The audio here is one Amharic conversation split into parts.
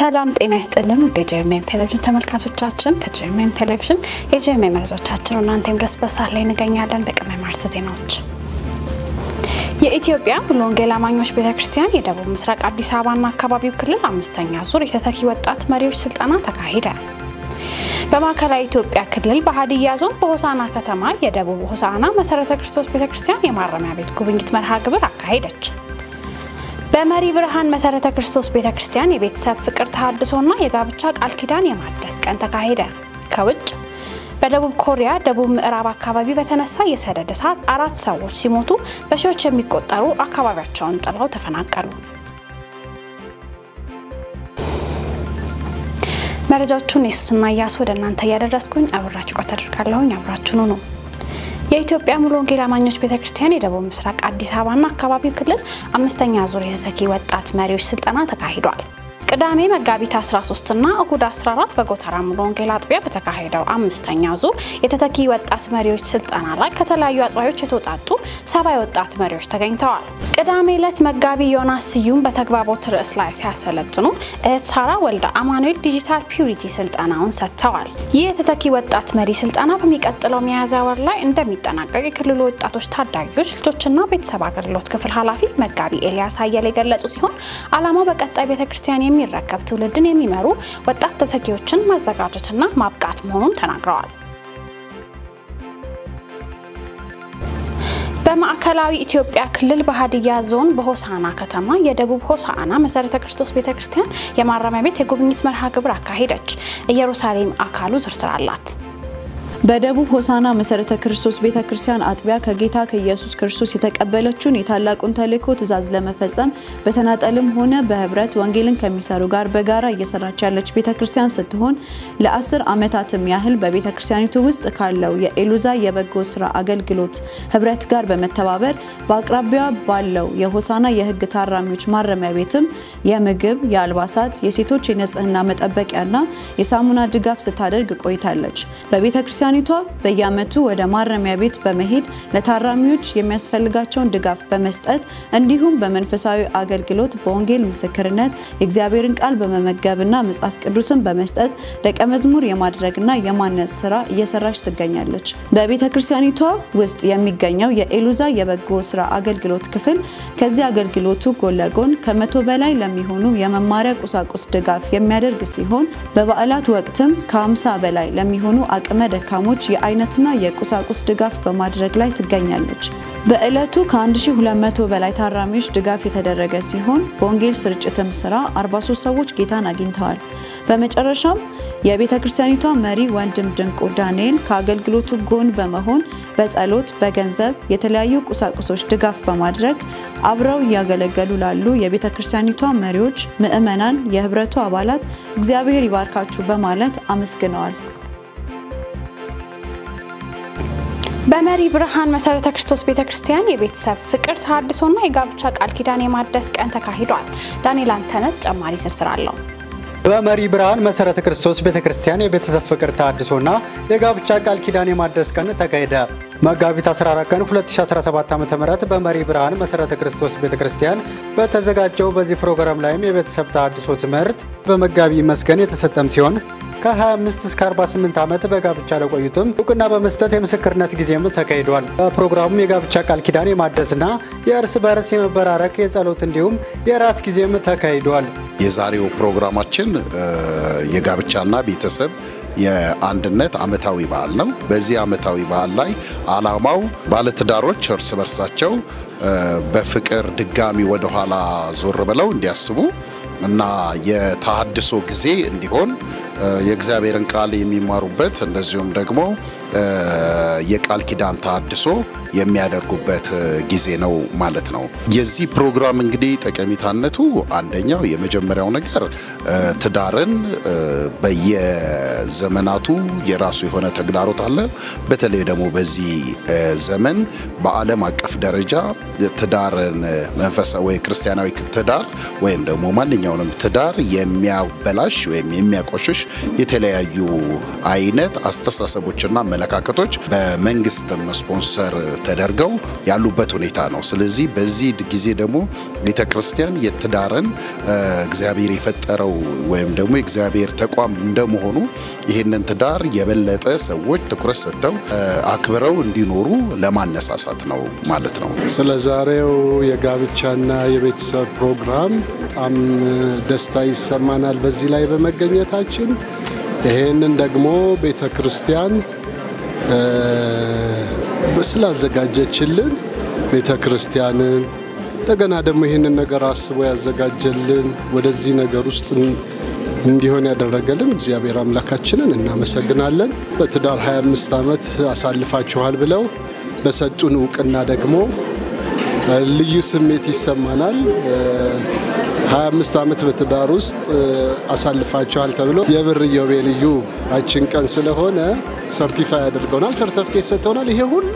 ሰላም ጤና ይስጥልን የጄኤምኤም ቴሌቪዥን ተመልካቾቻችን ከጄኤምኤም ቴሌቪዥን የጄኤምኤም መረጃዎቻችን እናንተም ድረስ በሳል ላይ እንገኛለን። በቅድሚያ ማርስ ዜናዎች የኢትዮጵያ ሙሉ ወንጌል አማኞች ቤተክርስቲያን የደቡብ ምስራቅ አዲስ አበባና አካባቢው ክልል አምስተኛ ዙር የተተኪ ወጣት መሪዎች ስልጠና ተካሄደ። በማዕከላዊ ኢትዮጵያ ክልል በሃዲያ ዞን በሆሳና ከተማ የደቡብ ሆሳና መሰረተ ክርስቶስ ቤተክርስቲያን የማረሚያ ቤት ጉብኝት መርሃ ግብር አካሄደች። በመሪ ብርሃን መሰረተ ክርስቶስ ቤተክርስቲያን የቤተሰብ ፍቅር ተሐድሶና የጋብቻ ቃል ኪዳን የማደስ ቀን ተካሄደ። ከውጭ በደቡብ ኮሪያ ደቡብ ምዕራብ አካባቢ በተነሳ የሰደድ እሳት 4 ሰዎች ሲሞቱ በሺዎች የሚቆጠሩ አካባቢያቸውን ጥለው ተፈናቀሉ። መረጃዎቹን ኢየሱስና ያስ ወደ እናንተ ያደረስኩኝ አብራችሁ ቆይታለሁ። አብራችሁኑ ነው። የኢትዮጵያ ሙሉ ወንጌል አማኞች ቤተክርስቲያን የደቡብ ምስራቅ አዲስ አበባና አካባቢው ክልል አምስተኛ ዙር የተተኪ ወጣት መሪዎች ስልጠና ተካሂዷል። ቅዳሜ መጋቢት 13 እና እሁድ 14 በጎተራ ሙሉ ወንጌል አጥቢያ በተካሄደው አምስተኛ ዙር የተተኪ ወጣት መሪዎች ስልጠና ላይ ከተለያዩ አጥቢያዎች የተውጣጡ 70 ወጣት መሪዎች ተገኝተዋል። ቅዳሜ ዕለት መጋቢ ዮናስ ስዩም በተግባቦት ርዕስ ላይ ሲያሰለጥኑ እህት ሳራ ወልዳ አማኑኤል ዲጂታል ፒዩሪቲ ስልጠናውን ሰጥተዋል። ይህ የተተኪ ወጣት መሪ ስልጠና በሚቀጥለው ሚያዝያ ወር ላይ እንደሚጠናቀቅ የክልሉ ወጣቶች ታዳጊዎች ልጆችና ቤተሰብ አገልግሎት ክፍል ኃላፊ መጋቢ ኤልያስ አየለ የገለጹ ሲሆን ዓላማው በቀጣይ ቤተክርስቲያን የሚረከብ ትውልድን የሚመሩ ወጣት ተተኪዎችን ማዘጋጀትና ማብቃት መሆኑን ተናግረዋል። በማዕከላዊ ኢትዮጵያ ክልል በሃዲያ ዞን በሆሳና ከተማ የደቡብ ሆሳና መሰረተ ክርስቶስ ቤተክርስቲያን የማረሚያ ቤት የጉብኝት መርሃ ግብር አካሄደች። ኢየሩሳሌም አካሉ ዝርዝር አላት። በደቡብ ሆሳና መሰረተ ክርስቶስ ቤተክርስቲያን አጥቢያ ከጌታ ከኢየሱስ ክርስቶስ የተቀበለችውን የታላቁን ተልእኮ ትእዛዝ ለመፈጸም በተናጠልም ሆነ በህብረት ወንጌልን ከሚሰሩ ጋር በጋራ እየሰራች ያለች ቤተክርስቲያን ስትሆን ለ10 ዓመታትም ያህል በቤተክርስቲያኒቱ ውስጥ ካለው የኤሉዛ የበጎ ስራ አገልግሎት ህብረት ጋር በመተባበር በአቅራቢያ ባለው የሆሳና የህግ ታራሚዎች ማረሚያ ቤትም የምግብ፣ የአልባሳት፣ የሴቶች የንጽህና መጠበቂያና የሳሙና ድጋፍ ስታደርግ ቆይታለች። በቤተክርስቲያኒቷ በየዓመቱ ወደ ማረሚያ ቤት በመሄድ ለታራሚዎች የሚያስፈልጋቸውን ድጋፍ በመስጠት እንዲሁም በመንፈሳዊ አገልግሎት በወንጌል ምስክርነት የእግዚአብሔርን ቃል በመመገብና መጽሐፍ ቅዱስን በመስጠት ደቀ መዝሙር የማድረግና የማነጽ ስራ እየሰራች ትገኛለች። በቤተክርስቲያኒቷ ውስጥ የሚገኘው የኤሉዛ የበጎ ስራ አገልግሎት ክፍል ከዚህ አገልግሎቱ ጎን ለጎን ከ100 በላይ ለሚሆኑ የመማሪያ ቁሳቁስ ድጋፍ የሚያደርግ ሲሆን በበዓላት ወቅትም ከ50 በላይ ለሚሆኑ አቅመ ደካሞች የአይነትና የቁሳቁስ ድጋፍ በማድረግ ላይ ትገኛለች። በእለቱ ከ1200 በላይ ታራሚዎች ድጋፍ የተደረገ ሲሆን በወንጌል ስርጭትም ስራ 43 ሰዎች ጌታን አግኝተዋል። በመጨረሻም የቤተክርስቲያኒቷ መሪ ወንድም ድንቁ ዳንኤል ከአገልግሎቱ ጎን በመሆን በጸሎት በገንዘብ የተለያዩ ቁሳቁሶች ድጋፍ በማድረግ አብረው ያገለገሉ ላሉ የቤተክርስቲያኒቷ መሪዎች፣ ምእመናን፣ የህብረቱ አባላት እግዚአብሔር ይባርካችሁ በማለት አመስግነዋል። በመሪ ብርሃን መሰረተ ክርስቶስ ቤተክርስቲያን የቤተሰብ ፍቅር ተሐድሶና የጋብቻ ቃል ኪዳን የማደስ ቀን ተካሂዷል። ዳንኤል አንተነህ ተጨማሪ ዝርዝር አለው። በመሪ ብርሃን መሰረተ ክርስቶስ ቤተክርስቲያን የቤተሰብ ፍቅር ተሐድሶና የጋብቻ ቃል ኪዳን የማደስ ቀን ተካሄደ። መጋቢት 14 ቀን 2017 ዓ.ም በመሪ ብርሃን መሰረተ ክርስቶስ ቤተክርስቲያን በተዘጋጀው በዚህ ፕሮግራም ላይም የቤተሰብ ተሐድሶ ትምህርት በመጋቢ መስገን የተሰጠም ሲሆን ከ25 እስከ 48 ዓመት በጋብቻ ለቆዩትም እውቅና በመስጠት የምስክርነት ጊዜም ተካሂዷል። በፕሮግራሙ የጋብቻ ቃል ኪዳን የማደስና የእርስ በርስ የመበራረክ የጸሎት እንዲሁም የራት ጊዜም ተካሂዷል። የዛሬው ፕሮግራማችን የጋብቻና ቤተሰብ የአንድነት ዓመታዊ በዓል ነው። በዚህ ዓመታዊ በዓል ላይ ዓላማው ባለትዳሮች እርስ በርሳቸው በፍቅር ድጋሚ ወደ ኋላ ዞር ብለው እንዲያስቡ እና የተሐድሶ ጊዜ እንዲሆን የእግዚአብሔርን ቃል የሚማሩበት እንደዚሁም ደግሞ የቃል ኪዳን ተሐድሶ የሚያደርጉበት ጊዜ ነው ማለት ነው። የዚህ ፕሮግራም እንግዲህ ጠቀሜታነቱ አንደኛው የመጀመሪያው ነገር ትዳርን በየዘመናቱ የራሱ የሆነ ተግዳሮት አለ። በተለይ ደግሞ በዚህ ዘመን በዓለም አቀፍ ደረጃ ትዳርን መንፈሳዊ ክርስቲያናዊ ትዳር ወይም ደግሞ ማንኛውንም ትዳር የሚያበላሽ ወይም የሚያቆሽሽ የተለያዩ አይነት አስተሳሰቦችና አመለካከቶች በመንግስትም ስፖንሰር ተደርገው ያሉበት ሁኔታ ነው። ስለዚህ በዚህ ጊዜ ደግሞ ቤተክርስቲያን የትዳርን እግዚአብሔር የፈጠረው ወይም ደግሞ የእግዚአብሔር ተቋም እንደመሆኑ ይሄንን ትዳር የበለጠ ሰዎች ትኩረት ሰጥተው አክብረው እንዲኖሩ ለማነሳሳት ነው ማለት ነው። ስለዛሬው የጋብቻና የቤተሰብ ፕሮግራም በጣም ደስታ ይሰማናል በዚህ ላይ በመገኘታችን። ይሄንን ደግሞ ቤተክርስቲያን ስላዘጋጀችልን ቤተክርስቲያንን እንደገና ደግሞ ይሄንን ነገር አስቦ ያዘጋጀልን ወደዚህ ነገር ውስጥ እንዲሆን ያደረገልን እግዚአብሔር አምላካችንን እናመሰግናለን። በትዳር 25 ዓመት አሳልፋችኋል ብለው በሰጡን ዕውቅና ደግሞ ልዩ ስሜት ይሰማናል። 25 ዓመት በትዳር ውስጥ አሳልፋችኋል ተብሎ የብር ኢዮቤልዩ አችን ቀን ስለሆነ ሰርቲፋይ አድርገውናል፣ ሰርቲፊኬት ሰጥተውናል። ይሄ ሁሉ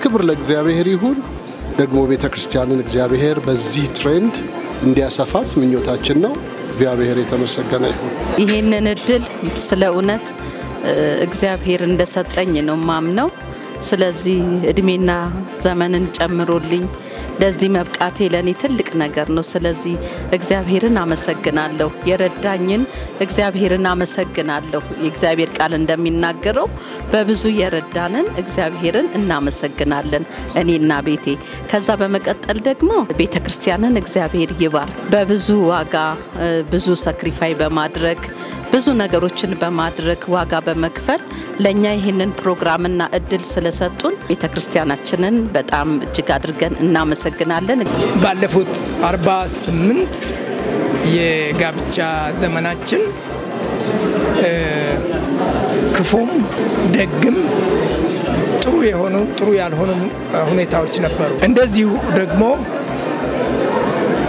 ክብር ለእግዚአብሔር ይሁን። ደግሞ ቤተክርስቲያንን እግዚአብሔር በዚህ ትሬንድ እንዲያሰፋት ምኞታችን ነው። እግዚአብሔር የተመሰገነ ይሁን። ይሄንን እድል ስለኡነት እግዚአብሔር እንደሰጠኝ ነው ማምነው። ስለዚህ እድሜና ዘመንን ጨምሮልኝ ለዚህ መብቃቴ ለኔ ትልቅ ነገር ነው። ስለዚህ እግዚአብሔርን አመሰግናለሁ። የረዳኝን እግዚአብሔርን አመሰግናለሁ። የእግዚአብሔር ቃል እንደሚናገረው በብዙ የረዳንን እግዚአብሔርን እናመሰግናለን እኔና ቤቴ። ከዛ በመቀጠል ደግሞ ቤተክርስቲያንን እግዚአብሔር ይባር። በብዙ ዋጋ ብዙ ሳክሪፋይ በማድረግ ብዙ ነገሮችን በማድረግ ዋጋ በመክፈል ለኛ ይሄንን ፕሮግራምና እድል ስለሰጡን ቤተክርስቲያናችንን በጣም እጅግ አድርገን እናመሰግናለን። ባለፉት 48 የጋብቻ ዘመናችን ክፉም ደግም ጥሩ የሆኑ ጥሩ ያልሆኑ ሁኔታዎች ነበሩ። እንደዚሁ ደግሞ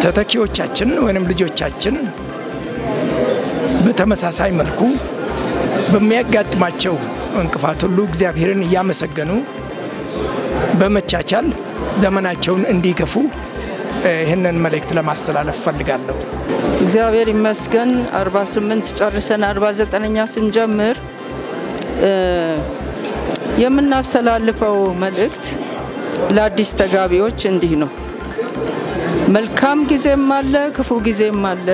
ተተኪዎቻችን ወይንም ልጆቻችን በተመሳሳይ መልኩ በሚያጋጥማቸው እንቅፋት ሁሉ እግዚአብሔርን ያመሰገኑ በመቻቻል ዘመናቸውን እንዲገፉ ይሄንን መልእክት ለማስተላለፍ ፈልጋለሁ። እግዚአብሔር ይመስገን 48 ጨርሰን 49ኛ ስንጀምር የምናስተላልፈው መልእክት ለአዲስ ተጋቢዎች እንዲህ ነው። መልካም ጊዜም አለ፣ ክፉ ጊዜም አለ።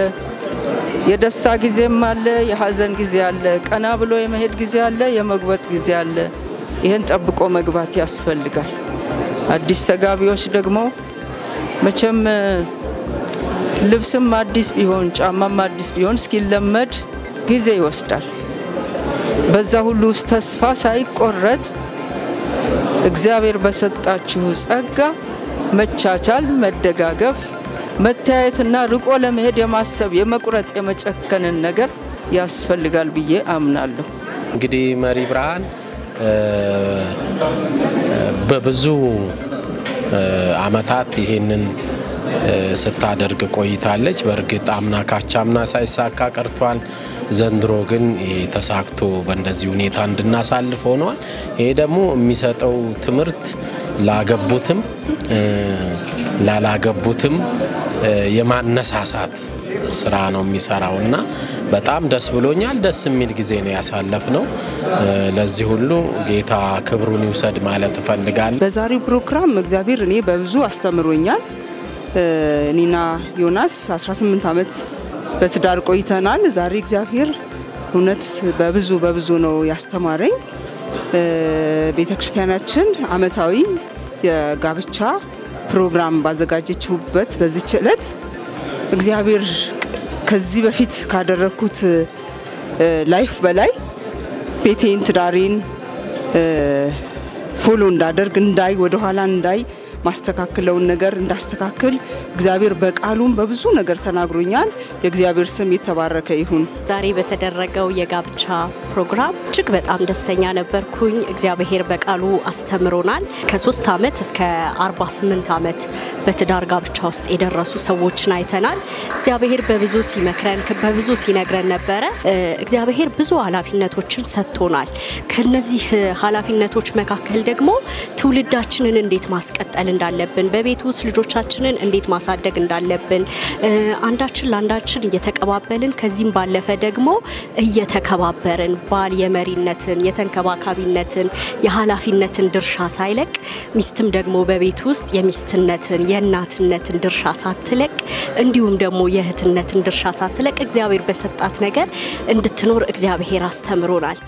የደስታ ጊዜም አለ፣ የሐዘን ጊዜ አለ። ቀና ብሎ የመሄድ ጊዜ አለ፣ የመግባት ጊዜ አለ። ይሄን ጠብቆ መግባት ያስፈልጋል። አዲስ ተጋቢዎች ደግሞ መቼም ልብስም አዲስ ቢሆን ጫማም አዲስ ቢሆን እስኪለመድ ጊዜ ይወስዳል። በዛ ሁሉ ውስጥ ተስፋ ሳይቆረጥ እግዚአብሔር በሰጣችሁ ጸጋ መቻቻል፣ መደጋገፍ፣ መታየትና ርቆ ለመሄድ የማሰብ የመቁረጥ የመጨከንን ነገር ያስፈልጋል ብዬ አምናለሁ። እንግዲህ መሪ ብርሃን በብዙ አመታት ይሄንን ስታደርግ ቆይታለች። በርግጥ አምና ካቻምና ሳይሳካ ቀርቷል። ዘንድሮ ግን ተሳክቶ በእንደዚህ ሁኔታ እንድናሳልፍ ሆኗል። ይሄ ደግሞ የሚሰጠው ትምህርት ላገቡትም ላላገቡትም የማነሳሳት ስራ ነው የሚሰራውና በጣም ደስ ብሎኛል። ደስ የሚል ጊዜ ነው ያሳለፍነው። ለዚህ ሁሉ ጌታ ክብሩን ይውሰድ ማለት ፈልጋለሁ። በዛሬው ፕሮግራም እግዚአብሔር እኔ በብዙ አስተምሮኛል። ኒና ዮናስ 18 አመት በትዳር ቆይተናል። ዛሬ እግዚአብሔር እውነት በብዙ ነው ያስተማረኝ። ቤተክርስቲያናችን አመታዊ የጋብቻ ፕሮግራም ባዘጋጀችበት በዚህ ዕለት እግዚአብሔር ከዚህ በፊት ካደረኩት ላይፍ በላይ ቤቴን ትዳሬን ፎሎ እንዳደርግ እንዳይ ወደ ኋላ እንዳይ ማስተካከለውን ነገር እንዳስተካከል እግዚአብሔር በቃሉም በብዙ ነገር ተናግሮኛል። የእግዚአብሔር ስም የተባረከ ይሁን። ዛሬ በተደረገው የጋብቻ ፕሮግራም እጅግ በጣም ደስተኛ ነበርኩኝ። እግዚአብሔር በቃሉ አስተምሮናል። ከ3 አመት እስከ 48 አመት በትዳር ጋብቻ ውስጥ የደረሱ ሰዎችን አይተናል። እግዚአብሔር በብዙ ሲመክረን በብዙ ሲነግረን ነበረ። እግዚአብሔር ብዙ ኃላፊነቶችን ሰጥቶናል። ከነዚህ ኃላፊነቶች መካከል ደግሞ ትውልዳችንን እንዴት ማስቀጠል እንዳለብን በቤት ውስጥ ልጆቻችንን እንዴት ማሳደግ እንዳለብን አንዳችን ለአንዳችን እየተቀባበልን ከዚህም ባለፈ ደግሞ እየተከባበርን ባል የመሪነትን የተንከባካቢነትን የኃላፊነትን ድርሻ ሳይለቅ ሚስትም ደግሞ በቤት ውስጥ የሚስትነትን የእናትነትን ድርሻ ሳትለቅ እንዲሁም ደግሞ የእህትነትን ድርሻ ሳትለቅ እግዚአብሔር በሰጣት ነገር እንድትኖር እግዚአብሔር አስተምሮናል።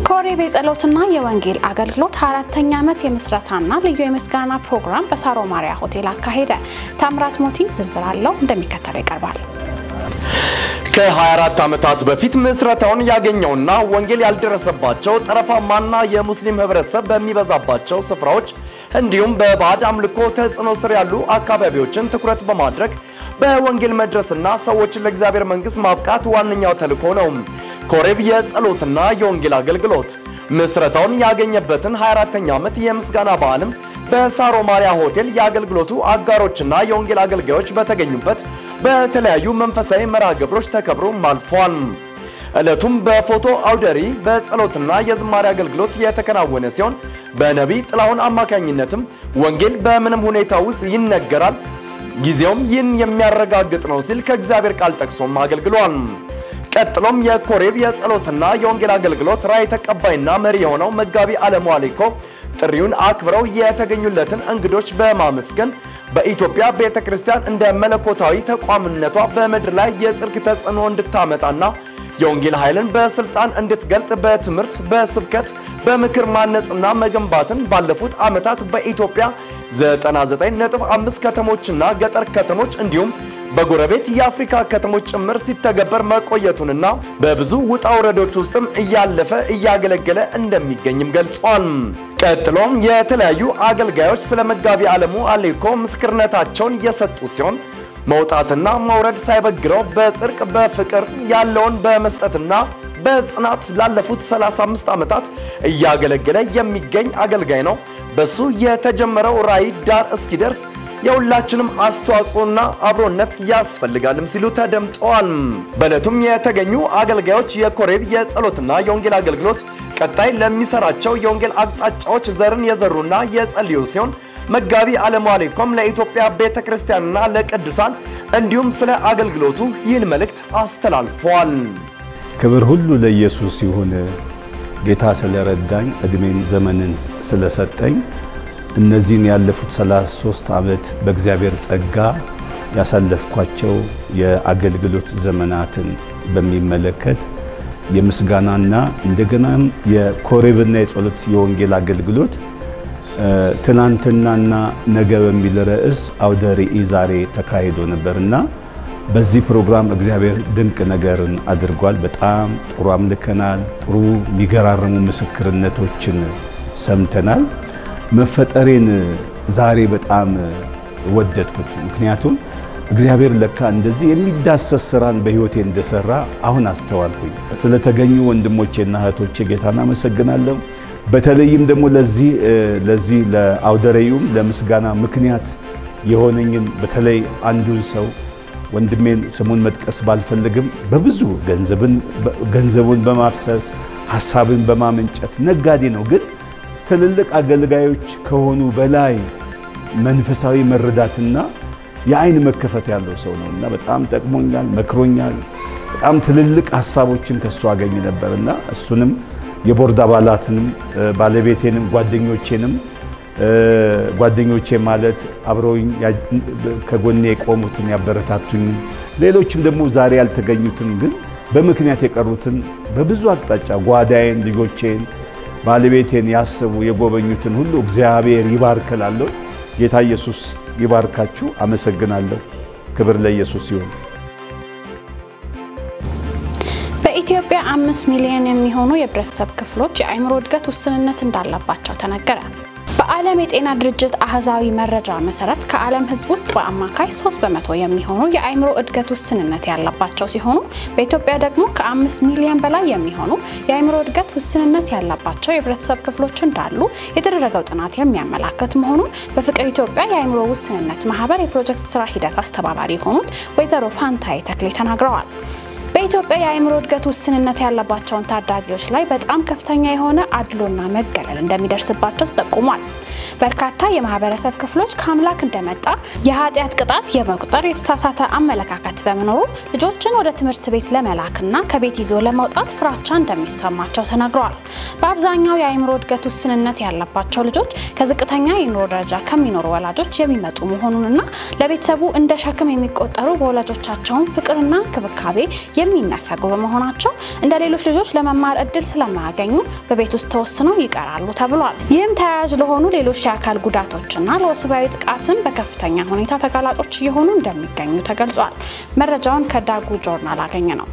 ኮሬብ የጸሎትና የወንጌል አገልግሎት 4ኛ ዓመት የምስረታና ልዩ የምስጋና ፕሮግራም በሳሮ ማሪያ ሆቴል አካሄደ። ታምራት ሞቲ ዝርዝር አለው እንደሚከተለው ይቀርባል። ከ24 ዓመታት በፊት ምስረታውን ያገኘውና ወንጌል ያልደረሰባቸው ጠረፋማና የሙስሊም ህብረተሰብ በሚበዛባቸው ስፍራዎች እንዲሁም በባዕድ አምልኮ ተጽዕኖ ስር ያሉ አካባቢዎችን ትኩረት በማድረግ በወንጌል መድረስና ሰዎችን ለእግዚአብሔር መንግስት ማብቃት ዋነኛው ተልእኮ ነው። ኮሬብ የጸሎትና የወንጌል አገልግሎት ምስረታውን ያገኘበትን 24ኛ ዓመት የምስጋና በዓልም በሳሮ ማሪያ ሆቴል የአገልግሎቱ አጋሮችና የወንጌል አገልጋዮች በተገኙበት በተለያዩ መንፈሳዊ መርሃ ግብሮች ተከብሮ ማልፏል። ዕለቱም በፎቶ አውደሪ በጸሎትና የዝማሬ አገልግሎት የተከናወነ ሲሆን በነቢይ ጥላሁን አማካኝነትም ወንጌል በምንም ሁኔታ ውስጥ ይነገራል፣ ጊዜውም ይህን የሚያረጋግጥ ነው ሲል ከእግዚአብሔር ቃል ጠቅሶም አገልግሏል። ቀጥሎም የኮሬብ የጸሎትና የወንጌል አገልግሎት ራዕይ ተቀባይና መሪ የሆነው መጋቢ አለሙ አሌኮ ጥሪውን አክብረው የተገኙለትን እንግዶች በማመስገን በኢትዮጵያ ቤተክርስቲያን እንደ መለኮታዊ ተቋምነቷ በምድር ላይ የጽድቅ ተጽዕኖ እንድታመጣና የወንጌል ኃይልን በስልጣን እንድትገልጥ በትምህርት በስብከት በምክር ማነጽና መገንባትን ባለፉት ዓመታት በኢትዮጵያ 99.5 ከተሞችና ገጠር ከተሞች እንዲሁም በጎረቤት የአፍሪካ ከተሞች ጭምር ሲተገበር መቆየቱንና በብዙ ውጣ ውረዶች ውስጥም እያለፈ እያገለገለ እንደሚገኝም ገልጿል። ቀጥሎም የተለያዩ አገልጋዮች ስለ መጋቢ አለሙ አሌኮ ምስክርነታቸውን እየሰጡ ሲሆን መውጣትና መውረድ ሳይበግረው በጽድቅ በፍቅር ያለውን በመስጠትና በጽናት ላለፉት 35 ዓመታት እያገለገለ የሚገኝ አገልጋይ ነው። በሱ የተጀመረው ራዕይ ዳር እስኪደርስ የሁላችንም አስተዋጽኦና አብሮነት ያስፈልጋልም ሲሉ ተደምጠዋል። በዕለቱም የተገኙ አገልጋዮች የኮሬብ የጸሎትና የወንጌል አገልግሎት ቀጣይ ለሚሰራቸው የወንጌል አቅጣጫዎች ዘርን የዘሩና የጸልዩ ሲሆን መጋቢ አለሙ አሌኮም ለኢትዮጵያ ቤተክርስቲያንና ለቅዱሳን እንዲሁም ስለ አገልግሎቱ ይህን መልእክት አስተላልፈዋል። ክብር ሁሉ ለኢየሱስ ይሁን። ጌታ ስለረዳኝ እድሜን ዘመንን ስለሰጠኝ እነዚህን ያለፉት 33 ዓመት በእግዚአብሔር ጸጋ ያሳለፍኳቸው የአገልግሎት ዘመናትን በሚመለከት የምስጋናና እንደገናም የኮሬብና የጸሎት የወንጌል አገልግሎት ትናንትናና ነገ በሚል ርዕስ አውደ ርዕይ ዛሬ ተካሂዶ ነበርና በዚህ ፕሮግራም እግዚአብሔር ድንቅ ነገርን አድርጓል። በጣም ጥሩ አምልከናል። ጥሩ የሚገራርሙ ምስክርነቶችን ሰምተናል። መፈጠሬን ዛሬ በጣም ወደድኩት። ምክንያቱም እግዚአብሔር ለካ እንደዚህ የሚዳሰስ ስራን በህይወቴ እንደሰራ አሁን አስተዋልኩኝ። ስለተገኙ ወንድሞቼና እህቶቼ ጌታን አመሰግናለሁ። በተለይም ደግሞ ለዚህ ለአውደ ርዕዩም ለምስጋና ምክንያት የሆነኝን በተለይ አንዱን ሰው ወንድሜን ስሙን መጥቀስ ባልፈልግም በብዙ ገንዘቡን በማፍሰስ ሐሳብን በማመንጨት ነጋዴ ነው፣ ግን ትልልቅ አገልጋዮች ከሆኑ በላይ መንፈሳዊ መረዳትና የአይን መከፈት ያለው ሰው ነውና በጣም ጠቅሞኛል፣ መክሮኛል። በጣም ትልልቅ ሐሳቦችን ከሱ አገኝ ነበርና እሱንም የቦርድ አባላትንም ባለቤቴንም ጓደኞቼ ማለት አብረውኝ ከጎኔ የቆሙትን ያበረታቱኝ ሌሎችም ደግሞ ዛሬ ያልተገኙትን ግን በምክንያት የቀሩትን በብዙ አቅጣጫ ጓዳዬን ልጆቼን ባለቤቴን ያስቡ የጎበኙትን ሁሉ እግዚአብሔር ይባርክላለሁ። ጌታ ኢየሱስ ይባርካችሁ። አመሰግናለሁ። ክብር ለኢየሱስ ይሁን። በኢትዮጵያ 5 ሚሊዮን የሚሆኑ የህብረተሰብ ክፍሎች የአእምሮ እድገት ውስንነት እንዳለባቸው ተነገረ። በዓለም የጤና ድርጅት አሃዛዊ መረጃ መሰረት ከዓለም ህዝብ ውስጥ በአማካይ 3% የሚሆኑ የአእምሮ እድገት ውስንነት ያለባቸው ሲሆኑ በኢትዮጵያ ደግሞ ከ5 ሚሊዮን በላይ የሚሆኑ የአእምሮ እድገት ውስንነት ያለባቸው የህብረተሰብ ክፍሎች እንዳሉ የተደረገው ጥናት የሚያመላክት መሆኑን በፍቅር ኢትዮጵያ የአእምሮ ውስንነት ማህበር የፕሮጀክት ስራ ሂደት አስተባባሪ የሆኑት ወይዘሮ ፋንታይ ተክሌ ተናግረዋል። በኢትዮጵያ የአእምሮ እድገት ውስንነት ያለባቸውን ታዳጊዎች ላይ በጣም ከፍተኛ የሆነ አድሎና መገለል እንደሚደርስባቸው ተጠቁሟል። በርካታ የማህበረሰብ ክፍሎች ከአምላክ እንደመጣ የኃጢአት ቅጣት የመቁጠር የተሳሳተ አመለካከት በመኖሩ ልጆችን ወደ ትምህርት ቤት ለመላክና ከቤት ይዞ ለማውጣት ፍራቻ እንደሚሰማቸው ተናግረዋል። በአብዛኛው የአእምሮ እድገት ውስንነት ያለባቸው ልጆች ከዝቅተኛ የኑሮ ደረጃ ከሚኖሩ ወላጆች የሚመጡ መሆኑንና ለቤተሰቡ እንደ ሸክም የሚቆጠሩ በወላጆቻቸው ፍቅርና ክብካቤ የሚነፈጉ በመሆናቸው እንደ ሌሎች ልጆች ለመማር እድል ስለማያገኙ በቤት ውስጥ ተወስነው ይቀራሉ ተብሏል። ይህም ተያያዥ ለሆኑ ሌሎች የአካል ጉዳቶችና ለወሲባዊ ጥቃትን በከፍተኛ ሁኔታ ተጋላጮች እየሆኑ እንደሚገኙ ተገልጿል። መረጃውን ከዳጉ ጆርናል አገኘ ነው።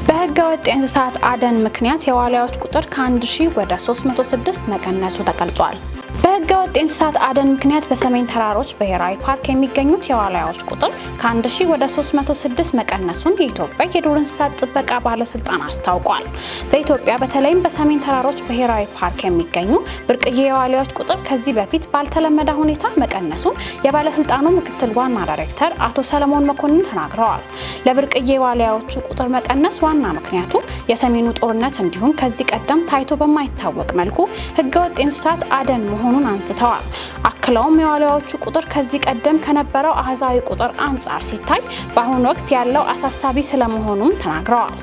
በህገወጥ የእንስሳት አደን ምክንያት የዋልያዎች ቁጥር ከ1000 ወደ 306 መቀነሱ ተገልጿል። በህገወጥ የእንስሳት አደን ምክንያት በሰሜን ተራሮች ብሔራዊ ፓርክ የሚገኙት የዋልያዎች ቁጥር ከ1000 ወደ 306 መቀነሱን የኢትዮጵያ የዱር እንስሳት ጥበቃ ባለስልጣን አስታውቋል። በኢትዮጵያ በተለይም በሰሜን ተራሮች ብሔራዊ ፓርክ የሚገኙ ብርቅዬ የዋልያዎች ቁጥር ከዚህ በፊት ባልተለመደ ሁኔታ መቀነሱን የባለስልጣኑ ምክትል ዋና ዳይሬክተር አቶ ሰለሞን መኮንን ተናግረዋል። ለብርቅዬ የዋልያዎቹ ቁጥር መቀነስ ዋና ምክንያቱ የሰሜኑ ጦርነት እንዲሁም ከዚህ ቀደም ታይቶ በማይታወቅ መልኩ ህገወጥ የእንስሳት አደን መሆኑን አንስተዋል። አክለውም የዋልያዎቹ ቁጥር ከዚህ ቀደም ከነበረው አሃዛዊ ቁጥር አንጻር ሲታይ በአሁኑ ወቅት ያለው አሳሳቢ ስለመሆኑም ተናግረዋል።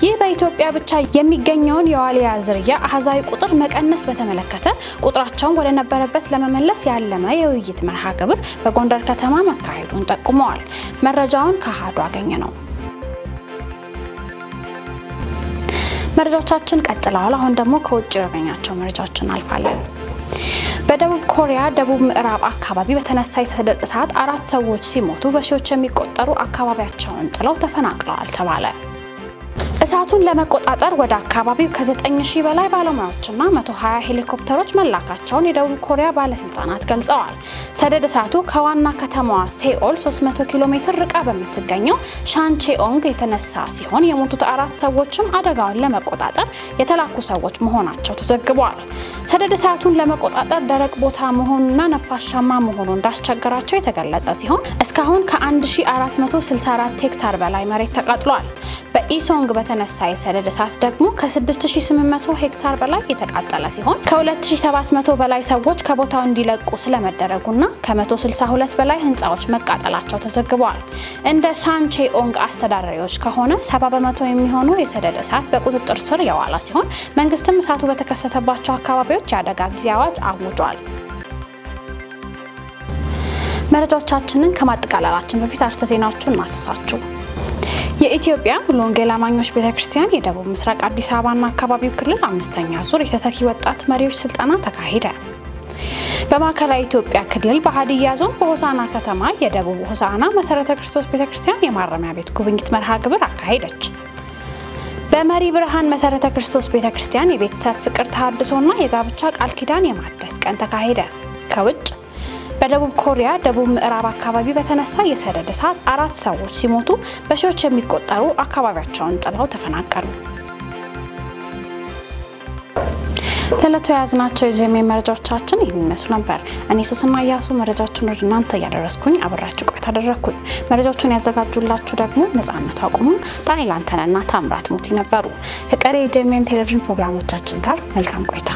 ይህ በኢትዮጵያ ብቻ የሚገኘውን የዋልያ ዝርያ አሃዛዊ ቁጥር መቀነስ በተመለከተ ቁጥራቸውን ወደ ነበረበት ለመመለስ ያለመ የውይይት መርሃ ግብር በጎንደር ከተማ መካሄዱን ጠቁመዋል። መረጃውን ከአሃዱ አገኘ ነው። መረጃዎቻችን ቀጥለዋል። አሁን ደግሞ ከውጭ ያገኛቸው መረጃዎችን አልፋለን። በደቡብ ኮሪያ ደቡብ ምዕራብ አካባቢ በተነሳ የሰደድ እሳት 4 ሰዎች ሲሞቱ በሺዎች የሚቆጠሩ አካባቢያቸውን ጥለው ተፈናቅለዋል ተባለ። እሳቱን ለመቆጣጠር ወደ አካባቢው ከ9000 በላይ ባለሙያዎችና 120 ሄሊኮፕተሮች መላካቸውን የደቡብ ኮሪያ ባለስልጣናት ገልጸዋል። ሰደድ እሳቱ ከዋና ከተማዋ ሴኦል 300 ኪሎ ሜትር ርቃ በምትገኘው ሻንቼኦንግ የተነሳ ሲሆን የሞቱት 4 ሰዎችም አደጋውን ለመቆጣጠር የተላኩ ሰዎች መሆናቸው ተዘግቧል። ሰደድ እሳቱን ለመቆጣጠር ደረቅ ቦታ መሆኑና ነፋሻማ መሆኑ እንዳስቸገራቸው የተገለጸ ሲሆን እስካሁን ከ1464 ሄክታር በላይ መሬት ተቃጥሏል። በኢሶንግ በተነሳ የሰደድ እሳት ደግሞ ከ6800 ሄክታር በላይ የተቃጠለ ሲሆን ከ2700 በላይ ሰዎች ከቦታው እንዲለቁ ስለመደረጉና ከ162 በላይ ህንጻዎች መቃጠላቸው ተዘግቧል። እንደ ሻንቼኦንግ አስተዳዳሪዎች ከሆነ 70% የሚሆነው የሰደድ እሳት በቁጥጥር ስር የዋለ ሲሆን መንግስትም እሳቱ በተከሰተባቸው አካባቢዎች የአደጋ ጊዜ አዋጅ አውጇል። መረጃዎቻችንን ከማጠቃለላችን በፊት አርዕስተ ዜናዎቹን እናስሳችሁ። የኢትዮጵያ ሙሉ ወንጌል አማኞች ቤተክርስቲያን የደቡብ ምስራቅ አዲስ አበባና አካባቢው ክልል 5ኛ ዙር የተተኪ ወጣት መሪዎች ስልጠና ተካሄደ። በማዕከላዊ ኢትዮጵያ ክልል በሀዲያ ዞን በሆሳና ከተማ የደቡብ ሆሳና መሰረተ ክርስቶስ ቤተክርስቲያን የማረሚያ ቤት ጉብኝት መርሃ ግብር አካሄደች። በመሪ ብርሃን መሰረተ ክርስቶስ ቤተክርስቲያን የቤተሰብ ፍቅር ተሐድሶና የጋብቻ ቃል ኪዳን የማደስ ቀን ተካሄደ። ከውጭ በደቡብ ኮሪያ ደቡብ ምዕራብ አካባቢ በተነሳ የሰደድ እሳት 4 ሰዎች ሲሞቱ በሺዎች የሚቆጠሩ አካባቢያቸውን ጥለው ተፈናቀሉ። ለለቱ ያዝናቸው የዜና መረጃዎቻችን ይህን ይመስሉ ነበር። እኔ ሱስና ያሱ መረጃዎችን ወደ እናንተ ያደረስኩኝ አብራችሁ ቆይታ አደረኩኝ። መረጃዎችን ያዘጋጁላችሁ ደግሞ ነፃነት አቁሙ፣ ዳንኤል አንተነና ታምራት ሞቲ ነበሩ። ከቀሪ የጄኤምኤም ቴሌቪዥን ፕሮግራሞቻችን ጋር መልካም ቆይታ